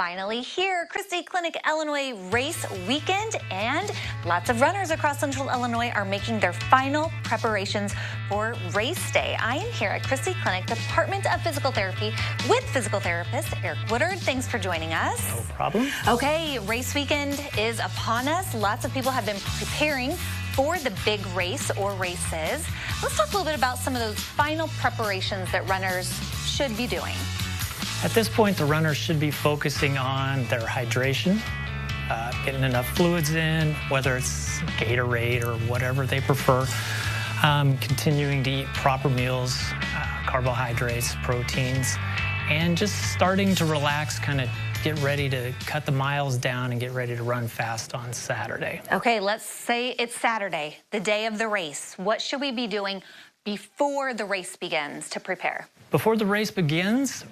finally here. Christie Clinic, Illinois race weekend, and lots of runners across Central Illinois are making their final preparations for race day. I am here at Christie Clinic, Department of Physical Therapy, with physical therapist Eric Woodard. Thanks for joining us. No problem. Okay, race weekend is upon us. Lots of people have been preparing for the big race or races. Let's talk a little bit about some of those final preparations that runners should be doing. At this point, the runners should be focusing on their hydration, getting enough fluids in, whether it's Gatorade or whatever they prefer, continuing to eat proper meals, carbohydrates, proteins, and just starting to relax, kind of get ready to cut the miles down and get ready to run fast on Saturday. Okay, let's say it's Saturday, the day of the race. What should we be doing before the race begins to prepare? Before the race begins,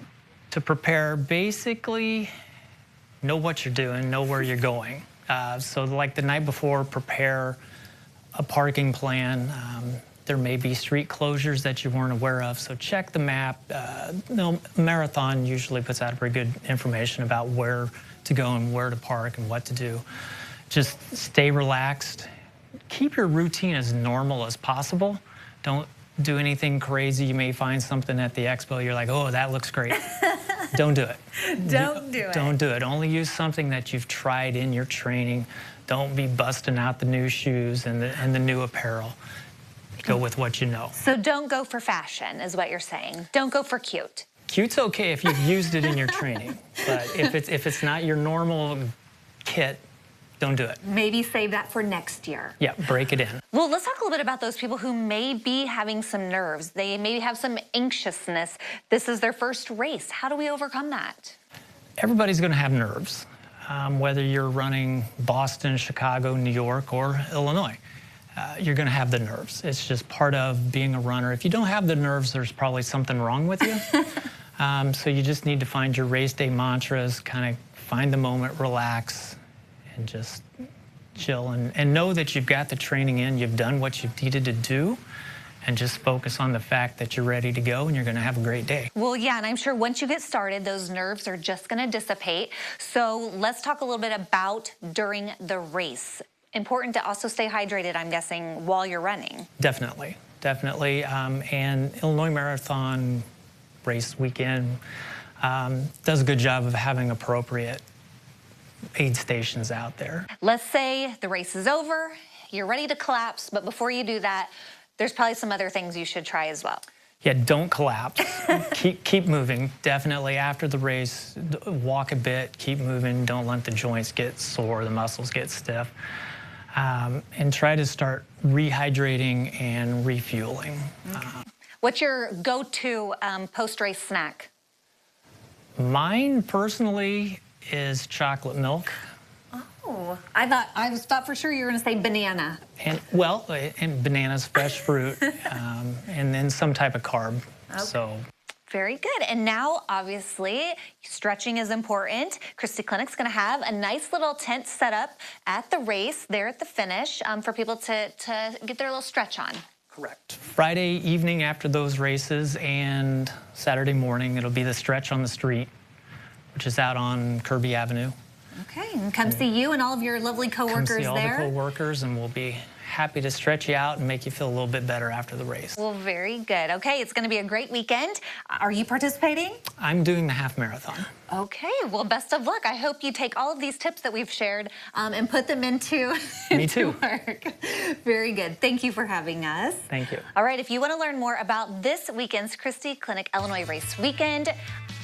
to prepare, basically know what you're doing, know where you're going. So like the night before, prepare a parking plan. There may be street closures that you weren't aware of, so check the map. Marathon usually puts out pretty good information about where to go and where to park and what to do. Just stay relaxed. Keep your routine as normal as possible. Don't do anything crazy. You may find something at the expo, you're like, oh, that looks great. Don't do it. Don't do it. Don't do it. Only use something that you've tried in your training. Don't be busting out the new shoes and the new apparel. Go with what you know. So don't go for fashion, is what you're saying. Don't go for cute. Cute's okay if you've used it in your training, but if it's not your normal kit, don't do it. Maybe save that for next year. Yeah, break it in. Well, let's talk a little bit about those people who may be having some nerves. They maybe have some anxiousness. This is their first race. How do we overcome that? Everybody's going to have nerves, whether you're running Boston, Chicago, New York, or Illinois. You're going to have the nerves. It's just part of being a runner. If you don't have the nerves, there's probably something wrong with you. So you just need to find your race day mantras, kind of find the moment, relax, and just chill and know that you've got the training in, you've done what you've needed to do, and just focus on the fact that you're ready to go and you're going to have a great day. Well, yeah, and I'm sure once you get started, those nerves are just going to dissipate. So let's talk a little bit about during the race. Important to also stay hydrated, I'm guessing, while you're running. Definitely, definitely. And Illinois Marathon race weekend does a good job of having appropriate aid stations out there. Let's say the race is over, you're ready to collapse, but before you do that, there's probably some other things you should try as well. Yeah, don't collapse. keep moving. Definitely after the race, walk a bit, keep moving. Don't let the joints get sore, the muscles get stiff. And try to start rehydrating and refueling. Okay. What's your go-to post-race snack? Mine, personally, is chocolate milk. Oh, I thought for sure you were going to say banana. And bananas, fresh fruit, and then some type of carb. Okay. So. Very good. And now, obviously, stretching is important. Christie Clinic's going to have a nice little tent set up at the race, there at the finish, for people to get their little stretch on. Correct. Friday evening after those races and Saturday morning, it'll be the stretch on the street, which is out on Kirby Avenue. Okay, and come see you and all of your lovely coworkers there. Come see all the coworkers, and we'll be happy to stretch you out and make you feel a little bit better after the race. Well, very good. Okay, it's going to be a great weekend. Are you participating? I'm doing the half marathon. Okay, well, best of luck. I hope you take all of these tips that we've shared and put them into, Me too. work. Very good. Thank you for having us. Thank you. All right, if you want to learn more about this weekend's Christie Clinic Illinois Race Weekend,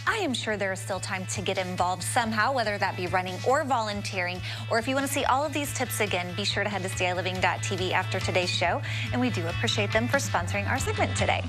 I am sure there is still time to get involved somehow, whether that be running or volunteering. Or if you want to see all of these tips again, be sure to head to CILiving.tv after today's show. And we do appreciate them for sponsoring our segment today.